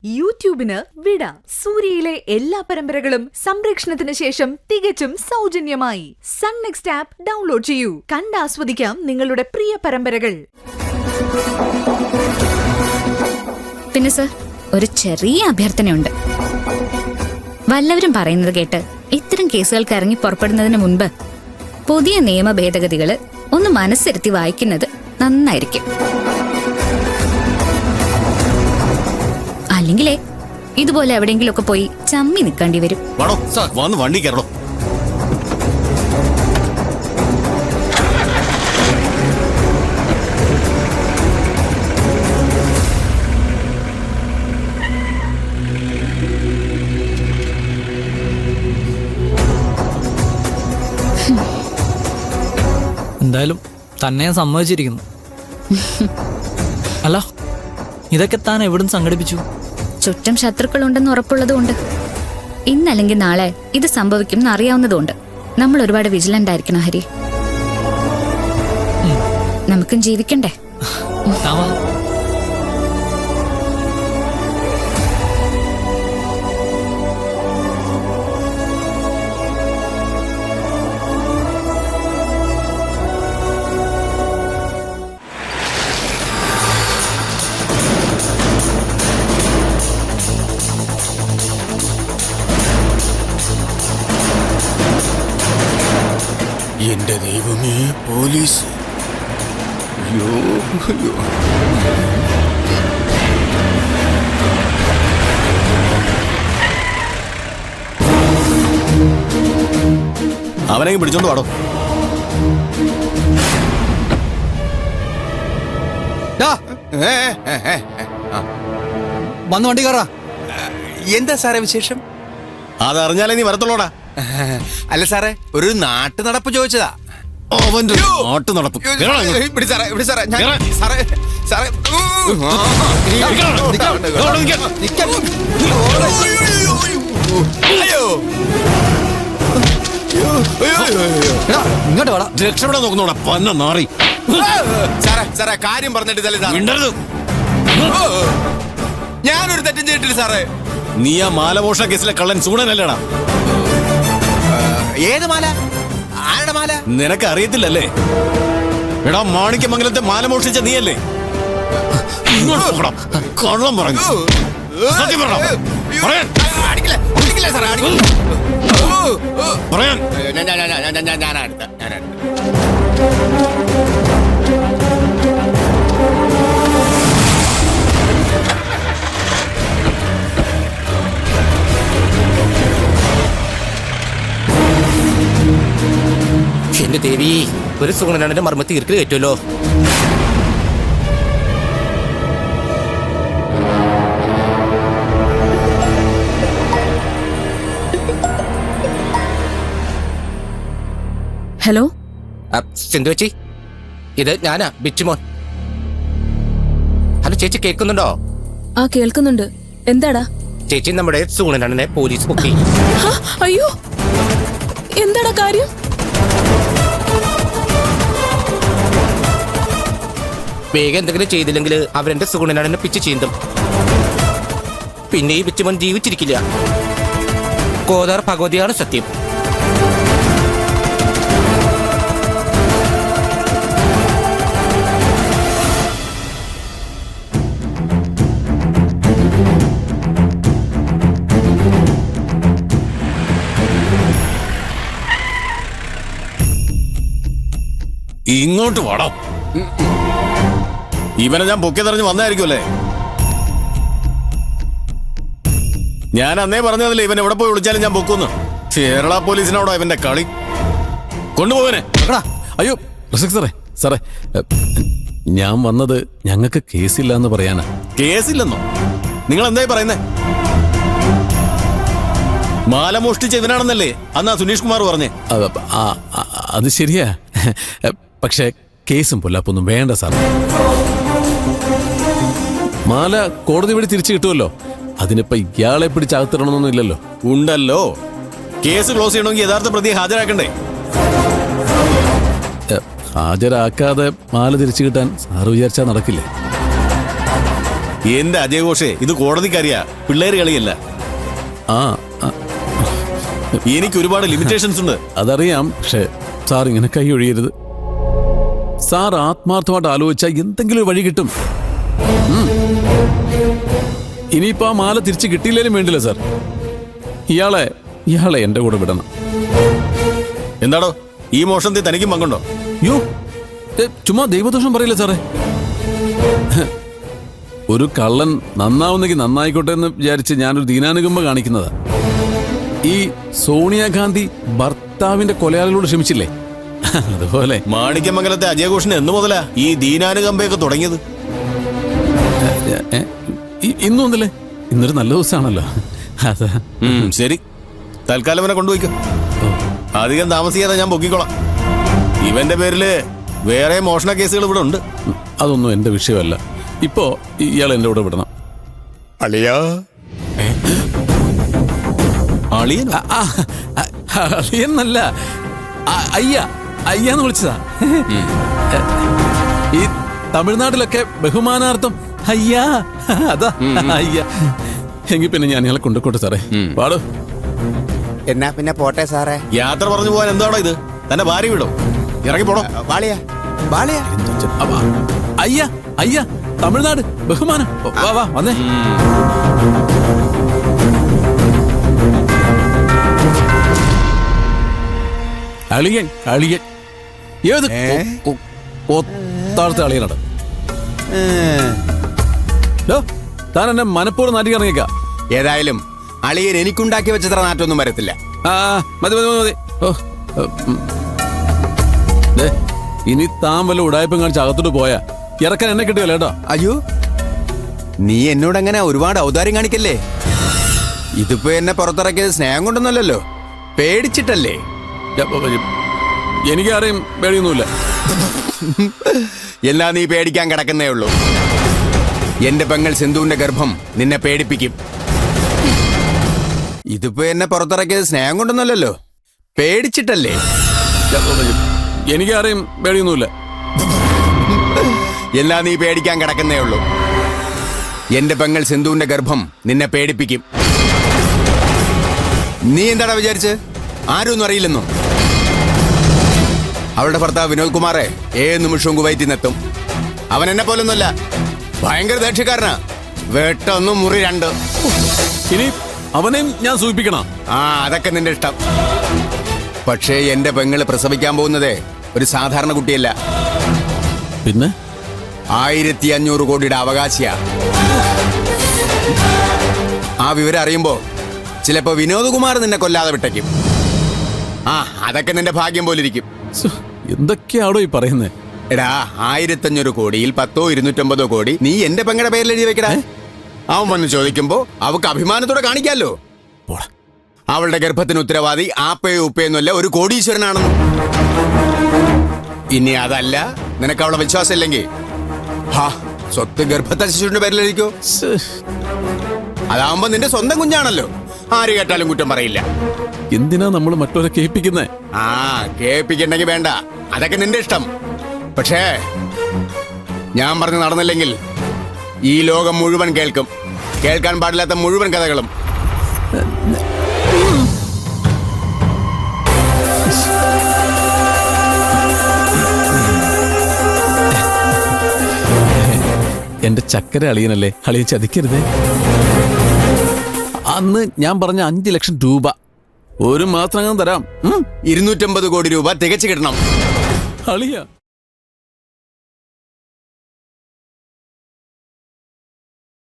യൂട്യൂബിന് വിട. സൂര്യയിലെ എല്ലാ പരമ്പരകളും സംരക്ഷണത്തിന് ശേഷം തികച്ചും സൗജന്യമായി സൺ നെക്സ്റ്റ് ആപ്പ് ഡൗൺലോഡ് ചെയ്യൂ. കണ്ടാസ്വദിക്കാം നിങ്ങളുടെ പ്രിയ പരമ്പരകൾ. പിന്നെ സർ, ഒരു ചെറിയ അഭ്യർത്ഥനയുണ്ട്. വല്ലവരും പറയുന്നത് കേട്ട് ഇത്തരം കേസുകൾക്ക് ഇറങ്ങി പുറപ്പെടുന്നതിന് മുൻപ് പുതിയ നിയമ ഭേദഗതികള് ഒന്ന് മനസ്സിരുത്തി വായിക്കുന്നത് നന്നായിരിക്കും. അല്ലെങ്കിലേ ഇതുപോലെ എവിടെയെങ്കിലും ഒക്കെ പോയി ചമ്മി നിൽക്കേണ്ടി വരും. വണ്ടി കയറണം. എന്തായാലും തന്നെ സമ്മതിച്ചിരിക്കുന്നു. അല്ല, ഇതൊക്കെ താൻ എവിടുന്ന് സംഘടിപ്പിച്ചു? ചുറ്റും ശത്രുക്കളുണ്ടെന്ന് ഉറപ്പുള്ളതുകൊണ്ട്, ഇന്നല്ലെങ്കിൽ നാളെ ഇത് സംഭവിക്കും എന്നറിയാവുന്നതുകൊണ്ട് നമ്മൾ ഒരുപാട് വിജിലന്റ് ആയിരിക്കണം ഹരി. നമുക്കും ജീവിക്കണ്ടേ? എന്റെ ദൈവമേ, പോലീസ്! അവനെ പിടിച്ചോണ്ട് പാടോ. വന്ന് വണ്ടി കയറാ. എന്താ സാറേ വിശേഷം? അതറിഞ്ഞാലേ നീ വരത്തുള്ളൂടാ. അല്ല സാറേ, ഒരു നാട്ടു നടപ്പ് ചോദിച്ചതാ. നാട്ടു നടപ്പ്. ഇങ്ങോട്ട് വേടാ. രക്ഷപ്പെടാൻ നോക്കുന്നോടാ പന്ന നാറി. സാറേ കാര്യം പറഞ്ഞിട്ട് ഞാനൊരു തെറ്റും ചെയ്തിട്ടില്ല സാറേ. നീ ആ മാലമോഷണ കേസിലെ കള്ളൻ സൂണനല്ലേടാ? ഏത് മാല? ആരുടെ മാല? നിനക്ക് അറിയത്തില്ലല്ലേ? എടാ, മാണിക്യമംഗലത്തെ മാല മോഷ്ടിച്ച നീയല്ലേ? കള്ളം പറഞ്ഞു. സത്യം പറ. പറയാൻ എന്റെ ദേവി, ഒരു സുഗുണനാണെന്റെ മർമ്മ തീർക്കൽ കയറ്റുമല്ലോ. ഹലോ സിന്ധു ചേച്ചി, ഇത് ഞാനാ, ബിച്ചുമോൻ. ഹലോ ചേച്ചി, കേൾക്കുന്നുണ്ടോ? ആ, കേൾക്കുന്നുണ്ട്. എന്താടാ? ചേച്ചി, നമ്മുടെ സുഗുണനെ പോലീസ് പൊക്കി. അയ്യോ, എന്താടാ കാര്യം? വേഗം എന്തെങ്കിലും ചെയ്തില്ലെങ്കിൽ അവരെന്റെ സുഗുണനെ പിച്ച് ചീന്തും. പിന്നെ ഈ ബിച്ചുമോൻ ജീവിച്ചിരിക്കില്ല. കോതാർ ഭഗവതിയാണ് സത്യം. ഇങ്ങോട്ട് വാടാ. ഇവനെ ഞാൻ പൊക്കിയതറിഞ്ഞ് വന്നായിരിക്കുമല്ലേ? ഞാൻ അന്നേ പറഞ്ഞതല്ലേ ഇവൻ എവിടെ പോയി വിളിച്ചാലും ഞാൻ പൊക്കുന്നു. കേരള പോലീസിനോടോ ഇവന്റെ കളി. കൊണ്ടുപോവനെ. അയ്യോ സാറേ, സാറേ, ഞാൻ വന്നത് ഞങ്ങൾക്ക് കേസില്ല എന്ന് പറയാനാ. കേസില്ലെന്നോ? നിങ്ങൾ എന്തായി പറയുന്നേ? മാല മോഷ്ടിച്ച ഇവനാണെന്നല്ലേ അന്നാ സുനീഷ് കുമാർ പറഞ്ഞേ? അത് ശരിയാ, പക്ഷെ കേസും പൊല്ലാപ്പൊന്നും വേണ്ട സാർ. മാല കോടതി വഴി തിരിച്ചു കിട്ടുമല്ലോ. അതിനിപ്പോ ഇയാളെ പിടിച്ചകത്തിടണമെന്നൊന്നും ഇല്ലല്ലോ. ഉണ്ടല്ലോ. കേസ് ക്ലോസ് ചെയ്യണമെങ്കിൽ യഥാർത്ഥ പ്രതിയെ ഹാജരാക്കണ്ടേ? ഹാജരാക്കാതെ മാല തിരിച്ചു കിട്ടാൻ സാറ് വിചാരിച്ചാൽ നടക്കില്ലേ? എന്റെ അജയ് ഘോഷേ, ഇത് കോടതിക്കറിയാ, പിള്ളേര് കളിയല്ല. ആ ആ, എനിക്ക് ഒരുപാട് ലിമിറ്റേഷൻസ് ഉണ്ട്. അതറിയാം. പക്ഷെ സാർ ഇങ്ങനെ കൈ ഒഴിയരുത്. സാർ ആത്മാർത്ഥമായിട്ട് ആലോചിച്ചാൽ എന്തെങ്കിലും ഒരു വഴി കിട്ടും. ഇനിയിപ്പോ ആ മാല തിരിച്ച് കിട്ടിയില്ലേലും വേണ്ടില്ല സാർ. ഇയാളെ എന്റെ കൂടെ വിടണം. എന്താടോ, ഈ മോഷണത്തിൽ തനിക്കും പങ്കുണ്ടോ? യോ, ചുമ്മാ ദൈവദോഷം പറയില്ല സാറേ. ഒരു കള്ളൻ നന്നാവുന്നെങ്കിൽ നന്നായിക്കോട്ടെ എന്ന് വിചാരിച്ച് ഞാനൊരു ദീനാനുകമ്പ കാണിക്കുന്നതാ. ഈ സോണിയാഗാന്ധി ഭർത്താവിന്റെ കൊലയാളികളോട് ക്ഷമിച്ചില്ലേ, അതുപോലെ മാണിക്യമംഗലത്തെ അജയ് ഘോഷിന് എന്ന് മുതലാ ഈ ദീനാനുകമ്പയൊക്കെ തുടങ്ങിയത്? ഇന്നും ഒന്നല്ലേ, ഇന്നൊരു നല്ല ദിവസമാണല്ലോ. അതാ. ശരി, തൽക്കാലം അവനെ കൊണ്ടുപോയിക്കോ. അധികം താമസിയാതെ ഞാൻ പൊക്കിക്കോളാം. ഇവന്റെ പേരില് വേറെ മോഷണ കേസുകൾ ഇവിടെ ഉണ്ട്. അതൊന്നും എന്റെ വിഷയമല്ല. ഇപ്പോ ഇയാൾ എന്റെ കൂടെ വിടണം. അളിയാ, അളിയനോ? അളിയെന്നല്ല, അയ്യാന്ന് വിളിച്ചതാ. ഈ തമിഴ്നാട്ടിലൊക്കെ ബഹുമാനാർത്ഥം അയ്യാ, അതാ അയ്യ. എങ്കിൽ പിന്നെ ഞാൻ ഇയാളെ കൊണ്ടുപോട്ടെ സാറേ. പാടോ. എന്നാ പിന്നെ പോട്ടെ സാറേ. യാത്ര പറഞ്ഞു പോകാൻ എന്താണോ ഇത്? തന്റെ ഭാര്യ വിടോ? ഇറങ്ങി പോടോ. വാളിയാ വാളിയാ. അയ്യ തമിഴ്നാട് ബഹുമാനം. വാ വാ വന്നേ. അളിയൻ ഏത് ഒത്താഴത്തെ അളിയനാണ്? താൻ എന്നെ മനപ്പൂർവ്വം നാട്ടിൽ ഇറങ്ങിയേക്ക. ഏതായാലും അളിയൻ എനിക്കുണ്ടാക്കി വെച്ചത്ര നാറ്റൊന്നും വരത്തില്ല. മതി. ഇനി താൻ വല്ല ഉടായ്പം കാണിച്ച് അകത്തോട്ട് പോയാ ഇറക്കാൻ എന്നെ കിട്ടുകയല്ല കേട്ടോ. അയ്യോ, നീ എന്നോടങ്ങനെ ഒരുപാട് ഔദാര്യം കാണിക്കല്ലേ. ഇതിപ്പോ എന്നെ പുറത്തിറക്കിയത് സ്നേഹം കൊണ്ടൊന്നുമല്ലല്ലോ, പേടിച്ചിട്ടല്ലേ. എനിക്കാരെയും പേടിയൊന്നുമില്ല. എന്നാ നീ പേടിക്കാൻ കിടക്കുന്നേ ഉള്ളൂ. എന്റെ പെങ്ങൾ സിന്ധുവിന്റെ ഗർഭം നിന്നെ പേടിപ്പിക്കും. ഇതിപ്പോ എന്നെ പുറത്തിറക്കിയത് സ്നേഹം കൊണ്ടൊന്നുമല്ലല്ലോ, പേടിച്ചിട്ടല്ലേ. എനിക്കാരെയും പേടിയൊന്നുമില്ല. എന്നാ നീ പേടിക്കാൻ കിടക്കുന്നേ ഉള്ളൂ. എന്റെ പെങ്ങൾ സിന്ധുവിന്റെ ഗർഭം നിന്നെ പേടിപ്പിക്കും. നീ എന്താടാ വിചാരിച്ച് ആരും ഒന്നും അറിയില്ലെന്നോ? അവളുടെ ഭർത്താവ് വിനോദ് കുമാറെ ഏത് നിമിഷവും കുവൈറ്റിൽ നിന്നെത്തും. അവൻ എന്നെ പോലൊന്നുമല്ല, ഭയങ്കര ദേഷ്യക്കാരനാ. വെട്ടൊന്നും മുറി രണ്ട്. ഇനി അവനെയും ഞാൻ സൂചിപ്പിക്കണം. അതൊക്കെ നിന്റെ ഇഷ്ടം. പക്ഷേ എന്റെ പെങ്ങള് പ്രസവിക്കാൻ പോകുന്നതേ ഒരു സാധാരണ കുട്ടിയല്ല. പിന്നെ 1500 കോടിയുടെ അവകാശിയാ. ആ വിവരം അറിയുമ്പോ ചിലപ്പോ വിനോദ് കുമാർ നിന്നെ കൊല്ലാതെ വിട്ടേക്കും. അതൊക്കെ നിന്റെ ഭാഗ്യം പോലിരിക്കും. എന്തൊക്കെയാണോ ഈ പറയുന്നത്? എടാ, 1500 കോടിയിൽ 10 250 കോടി നീ എന്റെ പെങ്ങളുടെ പേരിൽ എഴുതി വെക്കടാ. അവൻ വന്ന് ചോദിക്കുമ്പോ അവക്ക് അഭിമാനത്തോടെ കാണിക്കാലോ. അവളുടെ ഗർഭത്തിന് ഉത്തരവാദി ആപ്പയോ ഉപ്പയൊന്നുമല്ല, ഒരു കോടീശ്വരനാണെന്ന്. ഇനി അതല്ല നിനക്ക് അവളെ വിശ്വാസം ഇല്ലെങ്കിൽ സ്വത്ത് ഗർഭത്തെ ശിശുവിന്റെ പേരിൽ എഴുതിക്കോ. അതാവുമ്പോ നിന്റെ സ്വന്തം കുഞ്ഞാണല്ലോ, ആര് കേട്ടാലും കുറ്റം പറയില്ല. എന്തിനാ നമ്മൾ മറ്റവരെ കേൾപ്പിക്കുന്നേ? കേൾപ്പിക്കണ്ടെങ്കിൽ വേണ്ട, അതൊക്കെ നിന്റെ ഇഷ്ടം. പക്ഷേ ഞാൻ പറഞ്ഞു നടന്നില്ലെങ്കിൽ ഈ ലോകം മുഴുവൻ കേൾക്കും. കേൾക്കാൻ പാടില്ലാത്ത മുഴുവൻ കഥകളും. എന്റെ ചക്കര അളിയനല്ലേ, അളിയെ ചതിക്കരുതേ. അന്ന് ഞാൻ പറഞ്ഞ 5 ലക്ഷം രൂപ ഒരു മാസം തരാം. 250 കോടി രൂപ തികച്ചു കിട്ടണം അളിയ.